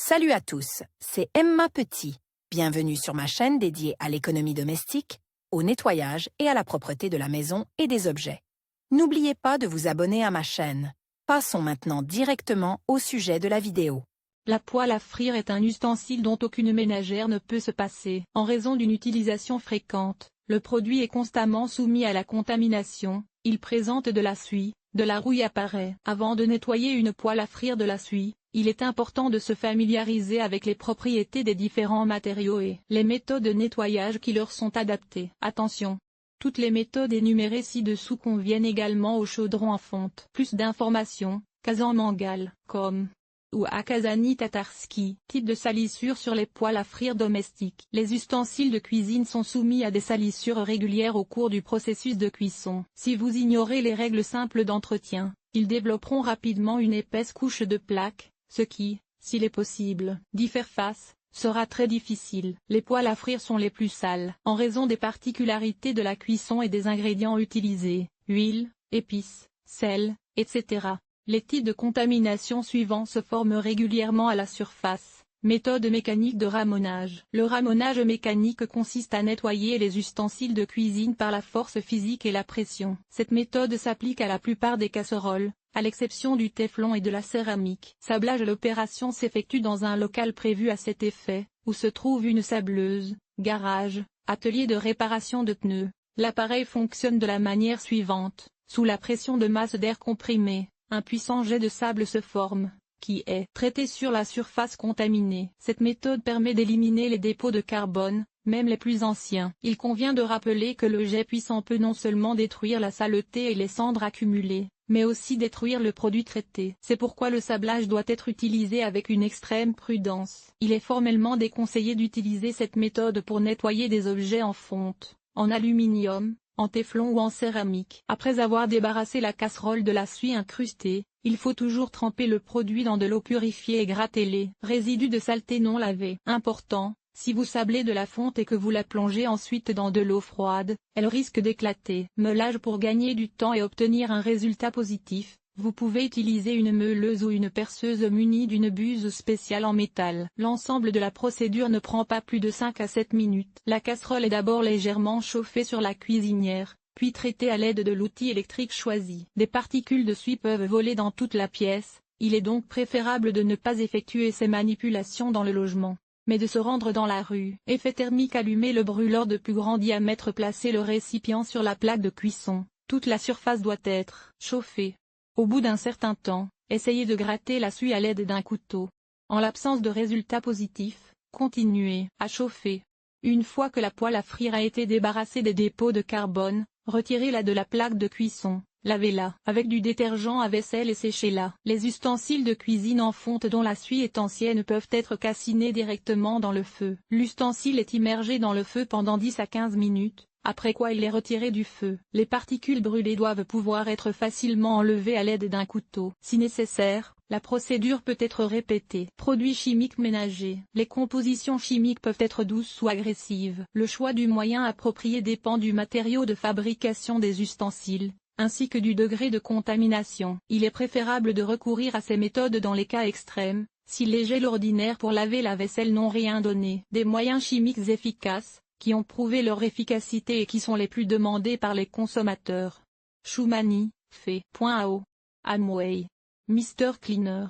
Salut à tous, c'est Emma Petit. Bienvenue sur ma chaîne dédiée à l'économie domestique, au nettoyage et à la propreté de la maison et des objets. N'oubliez pas de vous abonner à ma chaîne. Passons maintenant directement au sujet de la vidéo. La poêle à frire est un ustensile dont aucune ménagère ne peut se passer. En raison d'une utilisation fréquente, le produit est constamment soumis à la contamination, il présente de la suie, de la rouille apparaît. Avant de nettoyer une poêle à frire de la suie, il est important de se familiariser avec les propriétés des différents matériaux et les méthodes de nettoyage qui leur sont adaptées. Attention! Toutes les méthodes énumérées ci-dessous conviennent également au chaudron en fonte. Plus d'informations, Kazan Mangal, com. ou à Kazani Tatarski. Type de salissure sur les poêles à frire domestiques. Les ustensiles de cuisine sont soumis à des salissures régulières au cours du processus de cuisson. Si vous ignorez les règles simples d'entretien, ils développeront rapidement une épaisse couche de plaques, ce qui, s'il est possible, d'y faire face, sera très difficile. Les poêles à frire sont les plus sales, en raison des particularités de la cuisson et des ingrédients utilisés, huile, épices, sel, etc. Les types de contamination suivants se forment régulièrement à la surface. Méthode mécanique de ramonage. Le ramonage mécanique consiste à nettoyer les ustensiles de cuisine par la force physique et la pression. Cette méthode s'applique à la plupart des casseroles, à l'exception du téflon et de la céramique. Sablage. L'opération s'effectue dans un local prévu à cet effet, où se trouve une sableuse, garage, atelier de réparation de pneus. L'appareil fonctionne de la manière suivante. Sous la pression de masse d'air comprimée, un puissant jet de sable se forme, qui est traité sur la surface contaminée. Cette méthode permet d'éliminer les dépôts de carbone, même les plus anciens. Il convient de rappeler que le jet puissant peut non seulement détruire la saleté et les cendres accumulées, mais aussi détruire le produit traité. C'est pourquoi le sablage doit être utilisé avec une extrême prudence. Il est formellement déconseillé d'utiliser cette méthode pour nettoyer des objets en fonte, en aluminium, en téflon ou en céramique. Après avoir débarrassé la casserole de la suie incrustée, il faut toujours tremper le produit dans de l'eau purifiée et gratter les résidus de saleté non lavés. Important, si vous sablez de la fonte et que vous la plongez ensuite dans de l'eau froide, elle risque d'éclater. Meulage. Pour gagner du temps et obtenir un résultat positif, vous pouvez utiliser une meuleuse ou une perceuse munie d'une buse spéciale en métal. L'ensemble de la procédure ne prend pas plus de 5 à 7 minutes. La casserole est d'abord légèrement chauffée sur la cuisinière, puis traitée à l'aide de l'outil électrique choisi. Des particules de suie peuvent voler dans toute la pièce, il est donc préférable de ne pas effectuer ces manipulations dans le logement, mais de se rendre dans la rue. Effet thermique. Allumer le brûleur de plus grand diamètre. Placer le récipient sur la plaque de cuisson. Toute la surface doit être chauffée. Au bout d'un certain temps, essayez de gratter la suie à l'aide d'un couteau. En l'absence de résultats positifs, continuez à chauffer. Une fois que la poêle à frire a été débarrassée des dépôts de carbone, retirez-la de la plaque de cuisson, lavez-la avec du détergent à vaisselle et séchez-la. Les ustensiles de cuisine en fonte dont la suie est ancienne peuvent être calcinés directement dans le feu. L'ustensile est immergé dans le feu pendant 10 à 15 minutes. Après quoi il est retiré du feu. Les particules brûlées doivent pouvoir être facilement enlevées à l'aide d'un couteau. Si nécessaire, la procédure peut être répétée. Produits chimiques ménagers. Les compositions chimiques peuvent être douces ou agressives. Le choix du moyen approprié dépend du matériau de fabrication des ustensiles, ainsi que du degré de contamination. Il est préférable de recourir à ces méthodes dans les cas extrêmes, si les gels ordinaires pour laver la vaisselle n'ont rien donné. Des moyens chimiques efficaces, qui ont prouvé leur efficacité et qui sont les plus demandés par les consommateurs. Shumani, Fe.ao. Amway. Mr Cleaner.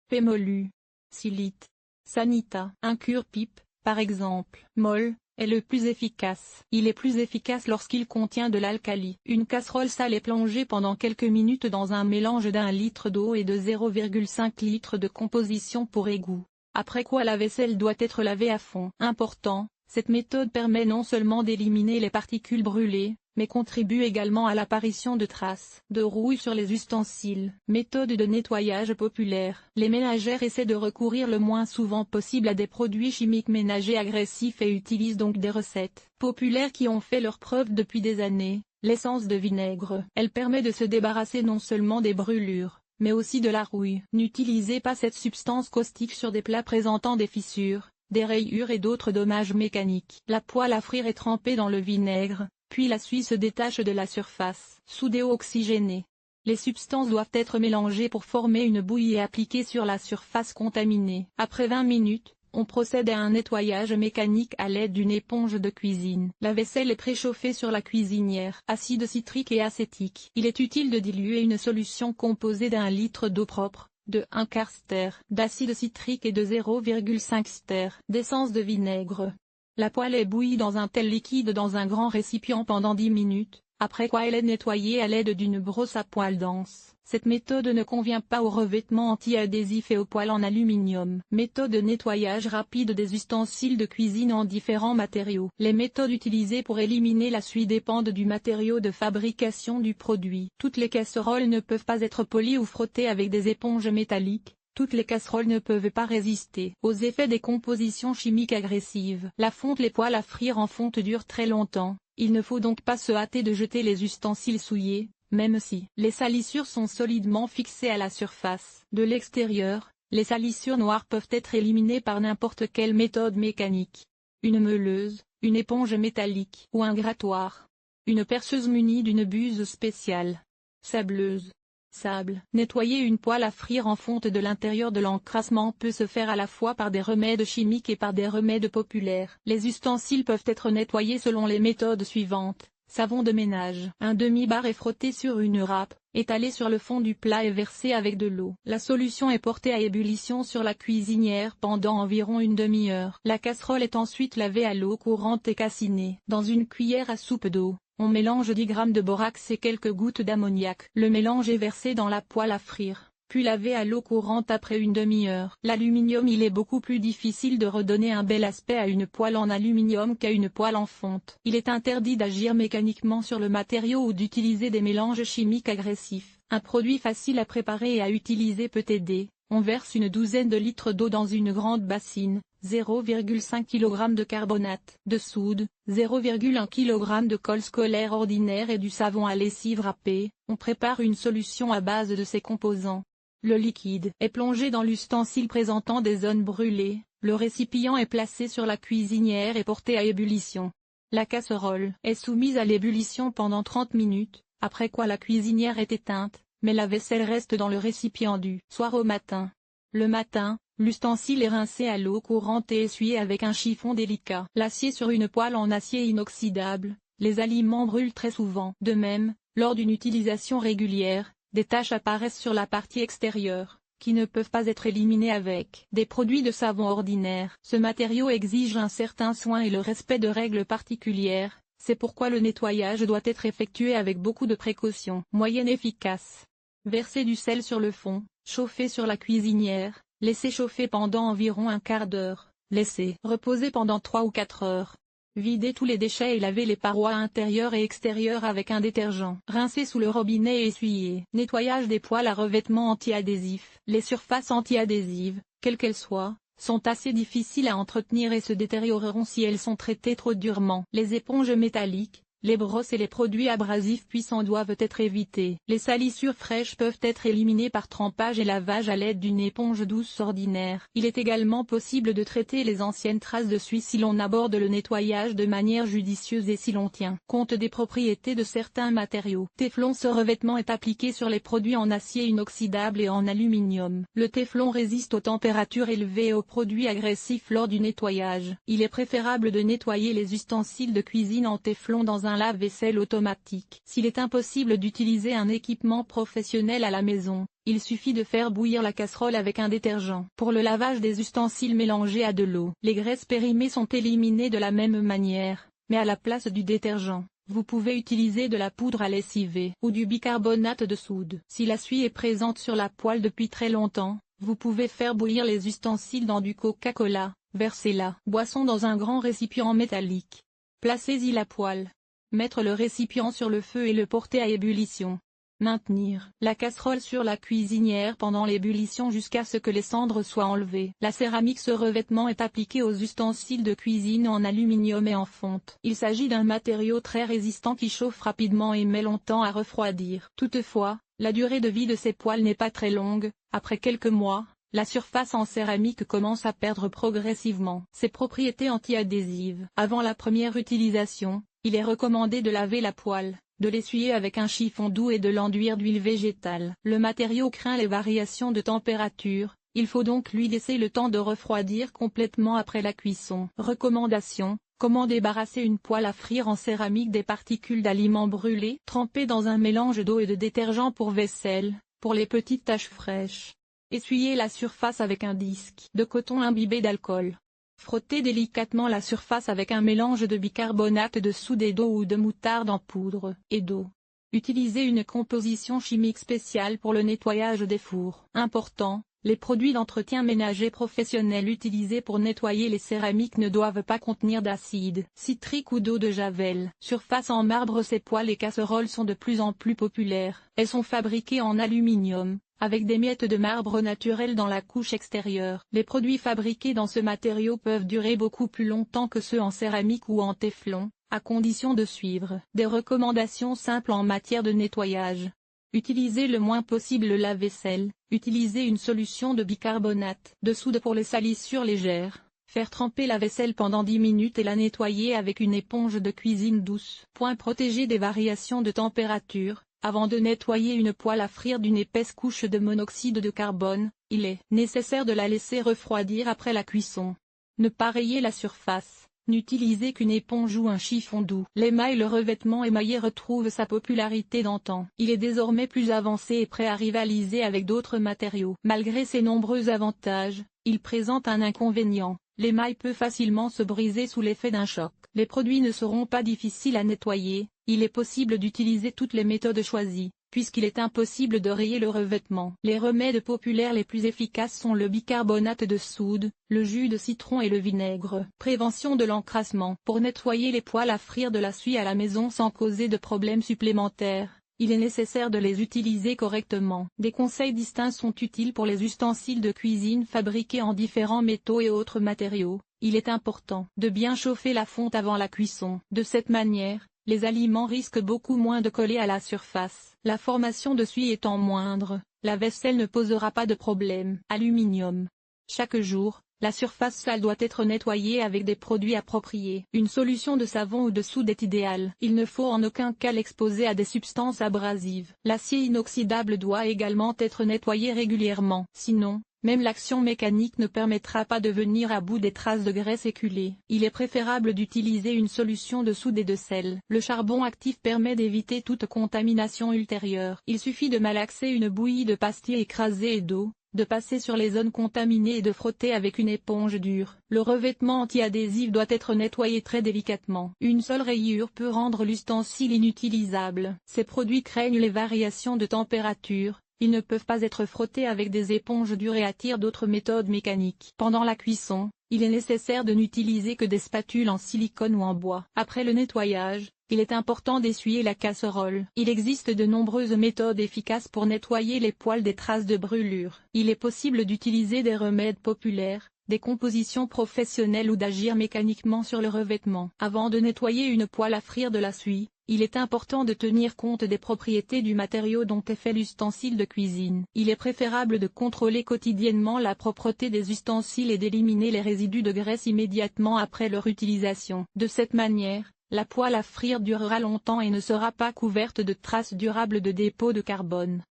Pémolu. Silite. Sanita. Un cure-pipe, par exemple, Mol, est le plus efficace. Il est plus efficace lorsqu'il contient de l'alcali. Une casserole sale est plongée pendant quelques minutes dans un mélange d'1 litre d'eau et de 0,5 litre de composition pour égout. Après quoi la vaisselle doit être lavée à fond. Important. Cette méthode permet non seulement d'éliminer les particules brûlées, mais contribue également à l'apparition de traces de rouille sur les ustensiles. Méthode de nettoyage populaire. Les ménagères essaient de recourir le moins souvent possible à des produits chimiques ménagers agressifs et utilisent donc des recettes populaires qui ont fait leurs preuves depuis des années. L'essence de vinaigre. Elle permet de se débarrasser non seulement des brûlures, mais aussi de la rouille. N'utilisez pas cette substance caustique sur des plats présentant des fissures, des rayures et d'autres dommages mécaniques. La poêle à frire est trempée dans le vinaigre, puis la suie se détache de la surface. Soudéo oxygéné. Les substances doivent être mélangées pour former une bouillie et appliquées sur la surface contaminée. Après 20 minutes, on procède à un nettoyage mécanique à l'aide d'une éponge de cuisine. La vaisselle est préchauffée sur la cuisinière. Acide citrique et acétique. Il est utile de diluer une solution composée d'1 litre d'eau propre, de 1/4 ster d'acide citrique et de 0,5 ster d'essence de vinaigre. La poêle est bouillie dans un tel liquide dans un grand récipient pendant 10 minutes, après quoi elle est nettoyée à l'aide d'une brosse à poils dense. Cette méthode ne convient pas aux revêtements anti-adhésifs et aux poêles en aluminium. Méthode de nettoyage rapide des ustensiles de cuisine en différents matériaux. Les méthodes utilisées pour éliminer la suie dépendent du matériau de fabrication du produit. Toutes les casseroles ne peuvent pas être polies ou frottées avec des éponges métalliques. Toutes les casseroles ne peuvent pas résister aux effets des compositions chimiques agressives. La fonte. Les poêles à frire en fonte durent très longtemps, il ne faut donc pas se hâter de jeter les ustensiles souillés, même si les salissures sont solidement fixées à la surface. De l'extérieur, les salissures noires peuvent être éliminées par n'importe quelle méthode mécanique. Une meuleuse, une éponge métallique ou un grattoir. Une perceuse munie d'une buse spéciale. Sableuse. Sable. Nettoyer une poêle à frire en fonte de l'intérieur de l'encrassement peut se faire à la fois par des remèdes chimiques et par des remèdes populaires. Les ustensiles peuvent être nettoyés selon les méthodes suivantes. Savon de ménage. Un demi-bar est frotté sur une râpe, étalé sur le fond du plat et versé avec de l'eau. La solution est portée à ébullition sur la cuisinière pendant environ une demi-heure. La casserole est ensuite lavée à l'eau courante et cassinée. Dans une cuillère à soupe d'eau, on mélange 10 g de borax et quelques gouttes d'ammoniac. Le mélange est versé dans la poêle à frire, puis lavé à l'eau courante après une demi-heure. L'aluminium. Il est beaucoup plus difficile de redonner un bel aspect à une poêle en aluminium qu'à une poêle en fonte. Il est interdit d'agir mécaniquement sur le matériau ou d'utiliser des mélanges chimiques agressifs. Un produit facile à préparer et à utiliser peut aider. On verse une douzaine de litres d'eau dans une grande bassine, 0,5 kg de carbonate de soude, 0,1 kg de colle scolaire ordinaire et du savon à lessive râpé. On prépare une solution à base de ces composants. Le liquide est plongé dans l'ustensile présentant des zones brûlées, le récipient est placé sur la cuisinière et porté à ébullition. La casserole est soumise à l'ébullition pendant 30 minutes, après quoi la cuisinière est éteinte, mais la vaisselle reste dans le récipient du soir au matin. Le matin, l'ustensile est rincé à l'eau courante et essuyé avec un chiffon délicat. L'acier. Sur une poêle en acier inoxydable, les aliments brûlent très souvent. De même, lors d'une utilisation régulière, des taches apparaissent sur la partie extérieure, qui ne peuvent pas être éliminées avec des produits de savon ordinaires. Ce matériau exige un certain soin et le respect de règles particulières, c'est pourquoi le nettoyage doit être effectué avec beaucoup de précaution. Moyenne efficace. Verser du sel sur le fond, chauffer sur la cuisinière, laisser chauffer pendant environ un quart d'heure, laisser reposer pendant 3 ou 4 heures. Vider tous les déchets et laver les parois intérieures et extérieures avec un détergent. Rincer sous le robinet et essuyer. Nettoyage des poêles à revêtement anti-adhésif. Les surfaces anti-adhésives, quelles qu'elles soient, sont assez difficiles à entretenir et se détérioreront si elles sont traitées trop durement. Les éponges métalliques, les brosses et les produits abrasifs puissants doivent être évités. Les salissures fraîches peuvent être éliminées par trempage et lavage à l'aide d'une éponge douce ordinaire. Il est également possible de traiter les anciennes traces de suie si l'on aborde le nettoyage de manière judicieuse et si l'on tient compte des propriétés de certains matériaux. Téflon. Ce revêtement est appliqué sur les produits en acier inoxydable et en aluminium. Le téflon résiste aux températures élevées et aux produits agressifs lors du nettoyage. Il est préférable de nettoyer les ustensiles de cuisine en téflon dans un lave-vaisselle automatique. S'il est impossible d'utiliser un équipement professionnel à la maison, il suffit de faire bouillir la casserole avec un détergent. Pour le lavage des ustensiles mélangés à de l'eau, les graisses périmées sont éliminées de la même manière, mais à la place du détergent, vous pouvez utiliser de la poudre à lessiver ou du bicarbonate de soude. Si la suie est présente sur la poêle depuis très longtemps, vous pouvez faire bouillir les ustensiles dans du Coca-Cola, versez la boisson dans un grand récipient métallique. Placez-y la poêle. Mettre le récipient sur le feu et le porter à ébullition. Maintenir la casserole sur la cuisinière pendant l'ébullition jusqu'à ce que les cendres soient enlevées. La céramique. Ce revêtement est appliqué aux ustensiles de cuisine en aluminium et en fonte. Il s'agit d'un matériau très résistant qui chauffe rapidement et met longtemps à refroidir. Toutefois, la durée de vie de ces poêles n'est pas très longue. Après quelques mois, la surface en céramique commence à perdre progressivement ses propriétés anti-adhésives. Avant la première utilisation, il est recommandé de laver la poêle, de l'essuyer avec un chiffon doux et de l'enduire d'huile végétale. Le matériau craint les variations de température, il faut donc lui laisser le temps de refroidir complètement après la cuisson. Recommandation: comment débarrasser une poêle à frire en céramique des particules d'aliments brûlés? Trempez dans un mélange d'eau et de détergent pour vaisselle, pour les petites taches fraîches. Essuyez la surface avec un disque de coton imbibé d'alcool. Frottez délicatement la surface avec un mélange de bicarbonate de soude et d'eau ou de moutarde en poudre et d'eau. Utilisez une composition chimique spéciale pour le nettoyage des fours. Important: les produits d'entretien ménager professionnels utilisés pour nettoyer les céramiques ne doivent pas contenir d'acide citrique ou d'eau de javel. Surface en marbre. Ces poêles et casseroles sont de plus en plus populaires. Elles sont fabriquées en aluminium, avec des miettes de marbre naturel dans la couche extérieure. Les produits fabriqués dans ce matériau peuvent durer beaucoup plus longtemps que ceux en céramique ou en téflon, à condition de suivre des recommandations simples en matière de nettoyage. Utilisez le moins possible le lave-vaisselle. Utilisez une solution de bicarbonate de soude pour les salissures légères. Faire tremper la vaisselle pendant 10 minutes et la nettoyer avec une éponge de cuisine douce. Protéger des variations de température. Avant de nettoyer une poêle à frire d'une épaisse couche de monoxyde de carbone, il est nécessaire de la laisser refroidir après la cuisson. Ne pas rayer la surface. N'utilisez qu'une éponge ou un chiffon doux. L'émail. Le revêtement émaillé retrouve sa popularité d'antan. Il est désormais plus avancé et prêt à rivaliser avec d'autres matériaux. Malgré ses nombreux avantages, il présente un inconvénient: l'émail peut facilement se briser sous l'effet d'un choc. Les produits ne seront pas difficiles à nettoyer. Il est possible d'utiliser toutes les méthodes choisies, puisqu'il est impossible de rayer le revêtement. Les remèdes populaires les plus efficaces sont le bicarbonate de soude, le jus de citron et le vinaigre. Prévention de l'encrassement. Pour nettoyer les poêles à frire de la suie à la maison sans causer de problèmes supplémentaires, il est nécessaire de les utiliser correctement. Des conseils distincts sont utiles pour les ustensiles de cuisine fabriqués en différents métaux et autres matériaux. Il est important de bien chauffer la fonte avant la cuisson. De cette manière, les aliments risquent beaucoup moins de coller à la surface. La formation de suie étant moindre, la vaisselle ne posera pas de problème. Aluminium. Chaque jour, la surface sale doit être nettoyée avec des produits appropriés. Une solution de savon ou de soude est idéale. Il ne faut en aucun cas l'exposer à des substances abrasives. L'acier inoxydable doit également être nettoyé régulièrement. Sinon, même l'action mécanique ne permettra pas de venir à bout des traces de graisse éculées. Il est préférable d'utiliser une solution de soude et de sel. Le charbon actif permet d'éviter toute contamination ultérieure. Il suffit de malaxer une bouillie de pastille écrasée et d'eau, de passer sur les zones contaminées et de frotter avec une éponge dure. Le revêtement anti-adhésif doit être nettoyé très délicatement. Une seule rayure peut rendre l'ustensile inutilisable. Ces produits craignent les variations de température. Ils ne peuvent pas être frottés avec des éponges dures et attirent d'autres méthodes mécaniques. Pendant la cuisson, il est nécessaire de n'utiliser que des spatules en silicone ou en bois. Après le nettoyage, il est important d'essuyer la casserole. Il existe de nombreuses méthodes efficaces pour nettoyer les poêles des traces de brûlure. Il est possible d'utiliser des remèdes populaires, des compositions professionnelles ou d'agir mécaniquement sur le revêtement. Avant de nettoyer une poêle à frire de la suie, il est important de tenir compte des propriétés du matériau dont est fait l'ustensile de cuisine. Il est préférable de contrôler quotidiennement la propreté des ustensiles et d'éliminer les résidus de graisse immédiatement après leur utilisation. De cette manière, la poêle à frire durera longtemps et ne sera pas couverte de traces durables de dépôts de carbone.